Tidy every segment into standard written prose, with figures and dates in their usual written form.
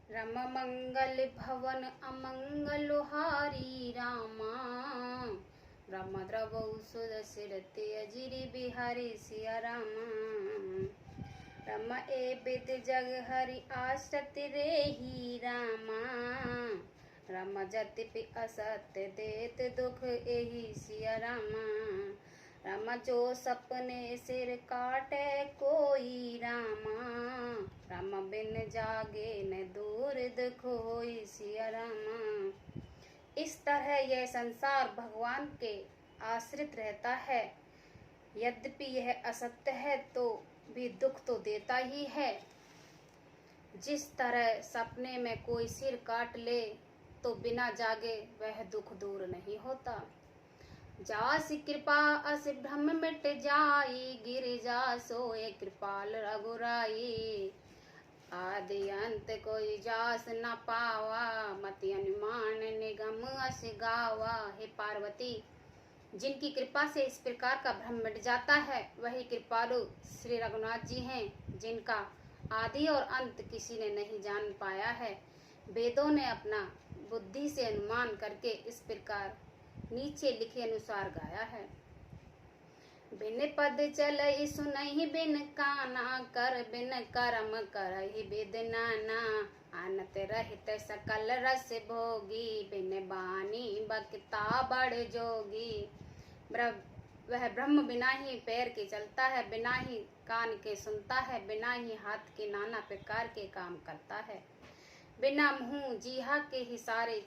रम मंगल भवन अमंगल हारी रामा। राम द्रवौ सुदशरथ अजिरि बिहारी सिया रामा। रम ए बिद जग हरि आश्रित रेहि रामा। रम जतिपि असत्य देत दुख एहि सिया रामा। राम जो सपने सिर काटे कोई रामा। राम बिन जागे न दूर दुख होई सिया रामा। इस तरह यह संसार भगवान के आश्रित रहता है। यद्यपि यह असत्य है तो भी दुख तो देता ही है। जिस तरह सपने में कोई सिर काट ले तो बिना जागे वह दुख दूर नहीं होता। जासि कृपा अस भ्रम मिट जाई। गिरिजा सोए कृपाल रघुराई। आदि अंत कोई जास न पावा। मति अनुमान निगम अस गावा। हे पार्वती, जिनकी कृपा से इस प्रकार का भ्रम मिट जाता है वही कृपालु श्री रघुनाथ जी हैं, जिनका आदि और अंत किसी ने नहीं जान पाया है। वेदों ने अपना बुद्धि से अनुमान करके इस प्रकार नीचे लिखे अनुसार गाया है। बिन पद चलई सुनहि बिन काना। कर बिन करम करहि बिद नाना। आनत रहित सकल रस भोगी। बिन बानी बक्ता बड़ जोगी। वह ब्रह्म बिना ही पैर के चलता है, बिना ही कान के सुनता है, बिना ही हाथ के नाना प्रकार के काम करता है, बिना मुंह जीहा के ही सारे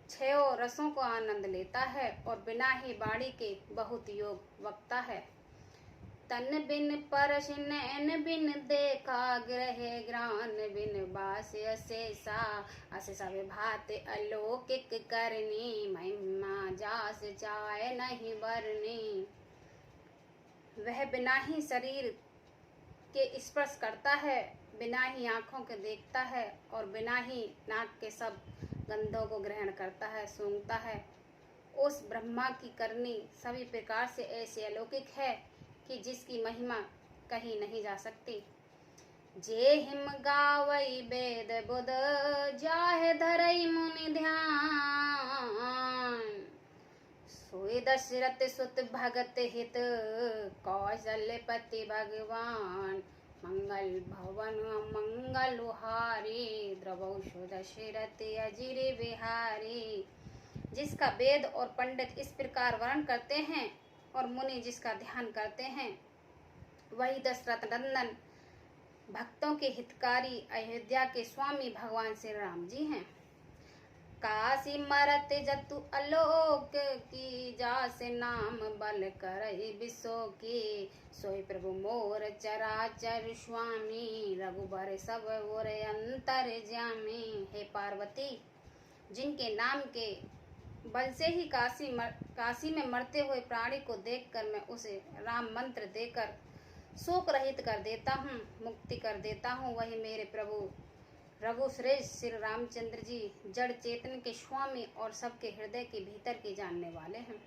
छयों रसों को आनंद लेता है और बिना ही बाणी के बहुत योग वक्ता है। तन बिन परश नैन बिन देखा। ग्रहे ग्रान बिन बास अशेषा। अस सब भात अलौकिक करनी। महिमा जास चाय नहीं बरनी। वह बिना ही शरीर के स्पर्श करता है, बिना ही आँखों के देखता है और बिना ही नाक के सब गंधों को ग्रहण करता है, सूंघता है। उस ब्रह्मा की करनी सभी प्रकार से ऐसी अलौकिक है कि जिसकी महिमा कहीं नहीं जा सकती। जे हिम गावई वेद बुध। जाहे धरई मुनि ध्यान। सोई दशरथ सुत भगत हित। कौशल्यपति भगवान। मंगल भवन मंगल हारी। द्रवौ दशरथ अजिरि बिहारी। जिसका वेद और पंडित इस प्रकार वर्ण करते हैं और मुनि जिसका ध्यान करते हैं, वही दशरथ नंदन भक्तों के हितकारी अयोध्या के स्वामी भगवान श्री राम जी हैं। काशी मरत जतु अलोक की। जास नाम बल करहि बिसो की। सोई प्रभु मोर चराचर स्वामी। रघुबर सब और अंतर जामी। हे पार्वती, जिनके नाम के बल से ही काशी में मरते हुए प्राणी को देखकर मैं उसे राम मंत्र देकर शोक रहित कर देता हूँ, मुक्ति कर देता हूँ, वही मेरे प्रभु रघुश्रेष्ठ श्री रामचंद्र जी जड़ चेतन के स्वामी और सबके हृदय के भीतर के जानने वाले हैं।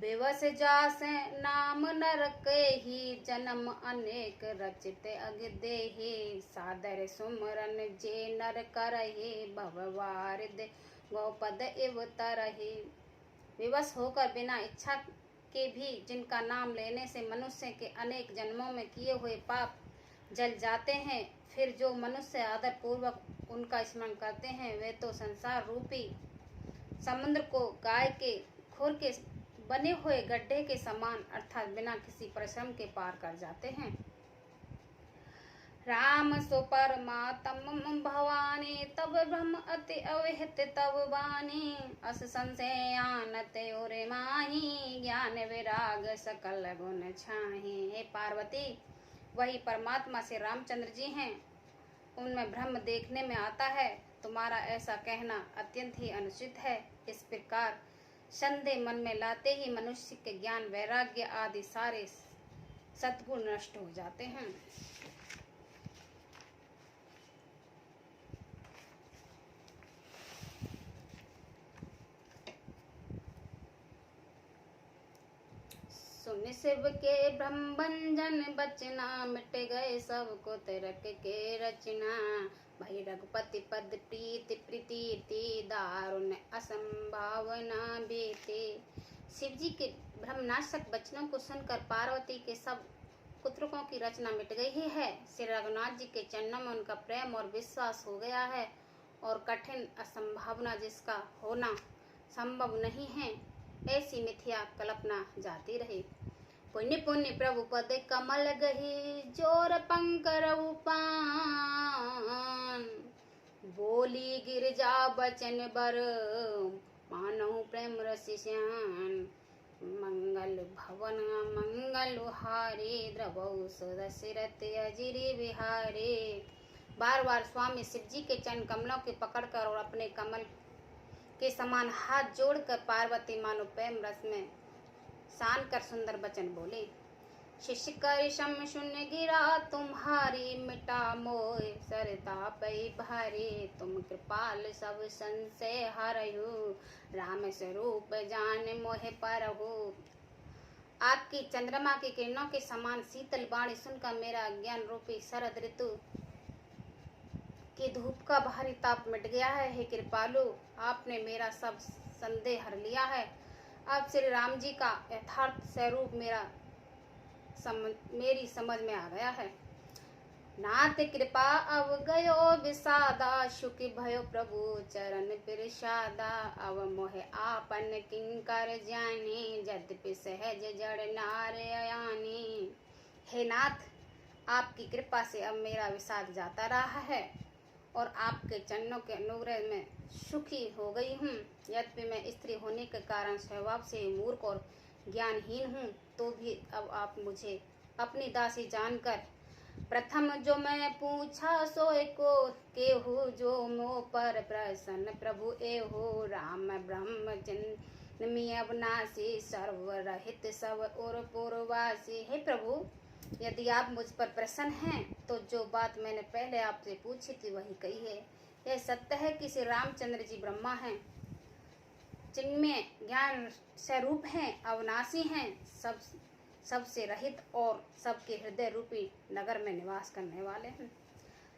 बेवस जासे नाम नरके ही। जन्म अनेक रचित अगदेहि। सादर सुमरन जे नर करहि। भववारिद गौपद इव तरहि। विवश होकर बिना इच्छा के भी जिनका नाम लेने से मनुष्य के अनेक जन्मों में किए हुए पाप जल जाते हैं, फिर जो मनुष्य आदर पूर्वक उनका स्मरण करते हैं वे तो संसार रूपी समुद्र को गाय के खुर के बने हुए गड्ढे के समान अर्थात बिना किसी परिश्रम के पार कर जाते हैं। राम सो परमात्म भवानी। तब ब्रह्म अति अविहित तब वाणी। अस संशय आनत और माही। ज्ञान विराग सकल गुण छाही। हे पार्वती, वही परमात्मा से रामचंद्र जी हैं, उनमें ब्रह्म देखने में आता है। तुम्हारा ऐसा कहना अत्यंत ही अनुचित है। इस प्रकार संदेह मन में लाते ही मनुष्य के ज्ञान वैराग्य आदि सारे सद्गुण नष्ट हो जाते हैं। सुन शिव के ब्रह्म भंजन बचना, मिट गए सब को तिरक के रचना। भई रघुपति पद प्रीति प्रीति, दारुण असंभावना बीते। शिव जी के ब्रह्मनाशक वचनों को सुनकर पार्वती के सब पुत्रकों की रचना मिट गई ही है। श्री रघुनाथ जी के चरणों में उनका प्रेम और विश्वास हो गया है, और कठिन असंभावना जिसका होना संभव नहीं है, ऐसी मिथ्या कल्पना जाती रही। पुण्य पुण्य प्रभु पद कमल गही, जोर पंकर पान। बोली गिरजा बचन बर, मानहु प्रेम रसि श्यान। मंगल भवन मंगल हारी, द्रवहु सुदशरथ अजिरि बिहारी। बार बार स्वामी शिव जी के चरण कमलों के पकड़कर और अपने कमल के समान हाथ जोड़कर पार्वती मानो प्रेम रस में सान कर सुंदर वचन बोले। शिष्य कर शम शून्य गिरा तुम्हारी, मिटा मोह सरता पई भारी। तुम कृपाल सब संशय हरहु, राम स्वरूप जान मोह परहु। आपकी चंद्रमा की किरणों के समान शीतल वाणी सुनकर मेरा ज्ञान रूपी शरद ऋतु की धूप का भारी ताप मिट गया है। हे कृपालु, आपने मेरा सब संदेह हर लिया है। अब श्री राम जी का यथार्थ स्वरूप मेरी समझ में आ गया है। नाथ कृपा अब गयो विषादा, सुखी भयो प्रभु चरण प्रसादा। अब मोह आपन किंकर जानी, यद्यपि सहज जड़ नार अयानी। हे नाथ, आपकी कृपा से अब मेरा विषाद जाता रहा है, और आपके चरणों के अनुग्रह में सुखी हो गई हूँ। यद्यपि मैं स्त्री होने के कारण स्वभाव से मूर्ख और ज्ञानहीन हूँ, तो भी अब आप मुझे अपनी दासी जानकर प्रथम जो मैं पूछा सोए को केहू, जो मोह पर प्रसन्न प्रभु एहो। राम ब्रह्म चिन्मय अविनाशी, सर्व रहित सब और पूर्ववासी। हे प्रभु, यदि आप मुझ पर प्रसन्न हैं, तो जो बात मैंने पहले आपसे पूछी थी वही कही है। यह सत्य है कि श्री रामचंद्र जी ब्रह्मा हैं, चिन्मय ज्ञान स्वरूप हैं, अविनाशी हैं, सबसे रहित और सबके हृदय रूपी नगर में निवास करने वाले हैं।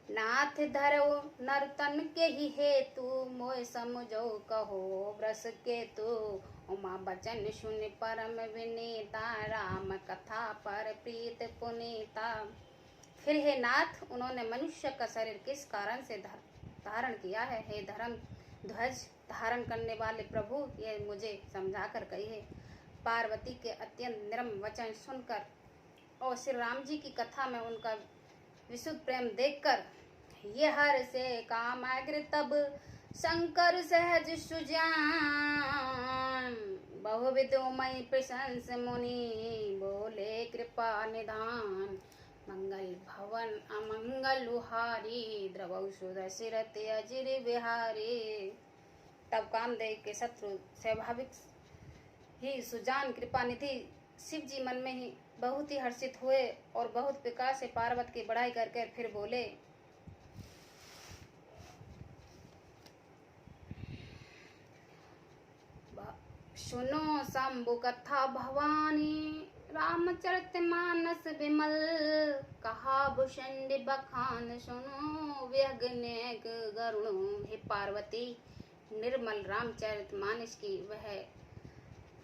नाथ धरो नर्तन के ही हेतु, मोय समझो कहो व्रस केतु। उमा बचन सुन परम विनीता, राम कथा पर प्रीत पुनीता। फिर हे नाथ, उन्होंने मनुष्य का शरीर किस कारण से धारण किया है। हे धर्म ध्वज धारण करने वाले प्रभु, ये मुझे समझा कर कहिए। पार्वती के अत्यंत निर्म वचन सुनकर और श्री राम जी की कथा में उनका विशुद्ध प्रेम देखकर ये हर से कामाग्र तब शंकर सहज सुजान। बहुविध मई प्रशंस मुनि, बोले कृपा निधान। मंगल भवन अमंगल हारी, द्रवहु सुदशरथ अजिरि बिहारी। तब कामदेव के शत्रु स्वाभाविक ही सुजान कृपा निधि शिव जी मन में ही बहुत ही हर्षित हुए, और बहुत प्रकार से पार्वत की बड़ाई करके फिर बोले। सुनो शंभु कथा भवानी, रामचरित मानस विमल। कहा भूषण बखान सुनो, व्यग्नेक गरुण। हे पार्वती, निर्मल रामचरित मानस की वह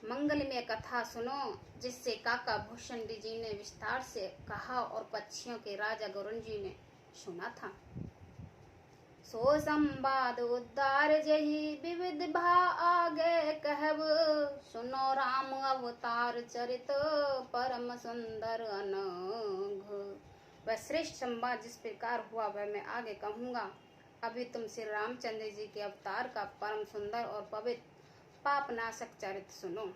मंगलमय कथा सुनो, जिससे काका भूषण जी ने विस्तार से कहा और पक्षियों के राजा गरुण जी ने सुना था। सो संवाद उद्धार जही, विविध भा आगे कहब। सुनो राम अवतार चरित, परम सुंदर अनघ। वह श्रेष्ठ संवाद जिस प्रकार हुआ वह मैं आगे कहूँगा। अभी तुम श्री रामचंद्र जी के अवतार का परम सुंदर और पवित्र पापनाशक चरित्र सुनो।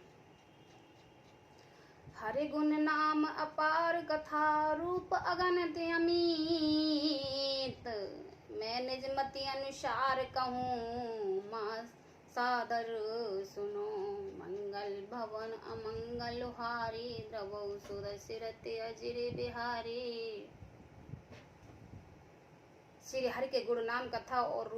हरि गुण नाम अपार कथा, रूप अगणित अमित। मैं निज मति अनुसार कहूँ, माँ सादर सुनो। मंगल भवन अमंगल हारी, द्रवहु सुदशरथ अजिरि बिहारी। श्री हरि के गुण नाम कथा और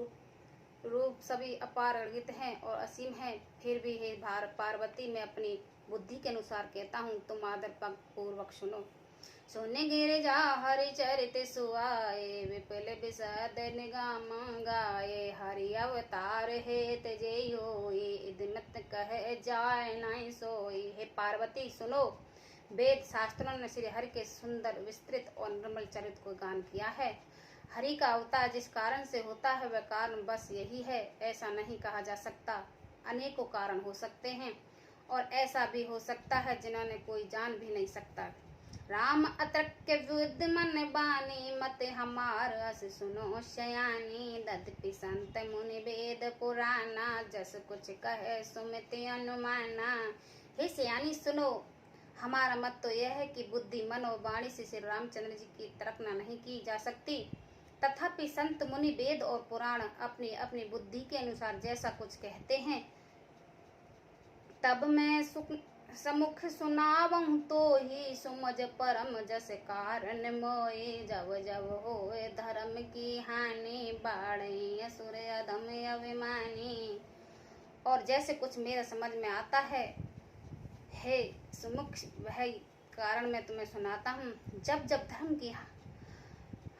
रूप सभी अपार अर्गित हैं और असीम हैं। फिर भी हे पार्वती, मैं अपनी बुद्धि के अनुसार कहता हूँ, तुम आदर पूर्वक सुनो। सोने गिर जा हरि चरित सुआए, विपुल विशद निगम गाये, हरि अवतार हेत जेई होई, इदमत कहे जाय नहीं सोई। हे पार्वती सुनो, वेद शास्त्रों ने श्री हरि के सुंदर विस्तृत और निर्मल चरित्र को गान किया है। हरि का अवतार जिस कारण से होता है वह कारण बस यही है, ऐसा नहीं कहा जा सकता। अनेकों कारण हो सकते हैं और ऐसा भी हो सकता है जिन्होंने कोई जान भी नहीं सकता। राम अतर्क विद्ध मन बानी, मत हमार अस सुनो शयानी, दधपि संत मुनि वेद पुराना, जस कुछ कहे सुमिति अनुमाना। हे शयानी सुनो, हमारा मत तो यह है कि बुद्धि मन और वाणी से श्री रामचंद्र जी की तर्कना नहीं की जा सकती। तथापि संत मुनि वेद और पुराण अपनी अपनी बुद्धि के अनुसार जैसा कुछ कहते हैं, तब मैं समुख सुनावहु तो ही सुमझ परम जस कारण मोए। जब जब होए धर्म की हानि, बाढ़े असुर अधम अभिमानी। और जैसे कुछ मेरे समझ में आता है, हे सुमुख, वह कारण मैं तुम्हें सुनाता हूँ। जब जब धर्म की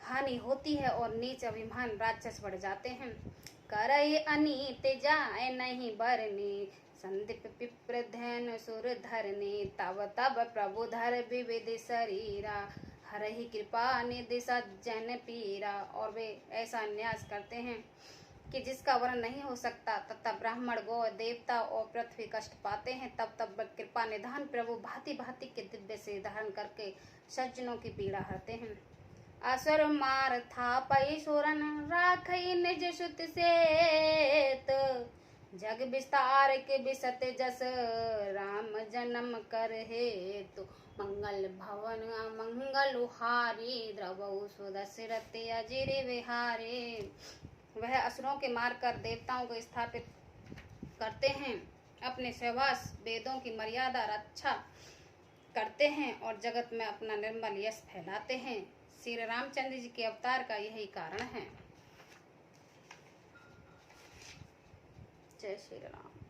हानि होती है और नीच अभिमान राक्षस बढ़ जाते हैं, करई अनीत जाए नहीं बरनी, संदीप पिप्र धैन सुर धरनी, तब तब प्रभु धर विविध शरीरा, हरहि कृपा निधि सज्जन पीरा। और वे ऐसा न्यास करते हैं कि जिसका वर्णन नहीं हो सकता, तथा ब्राह्मण गौ देवता और पृथ्वी कष्ट पाते हैं। तब तब कृपा निधान प्रभु भांति भांति के दिव्य से धारण करके सज्जनों की पीड़ा हरते हैं। असुर मार था पई सुरन, राखई निज सुत सेत, जग विस्तार के बिसत जस, राम जन्म कर हेतु, मंगल भवन मंगल हारी, द्रवहु सुदशरथ अजिर विहारे। वह असुरों के मारकर देवताओं को स्थापित करते हैं, अपने सहवास वेदों की मर्यादा रक्षा करते हैं और जगत में अपना निर्मल यश फैलाते हैं। श्री रामचंद्र जी के अवतार का यही कारण है। जय श्री राम।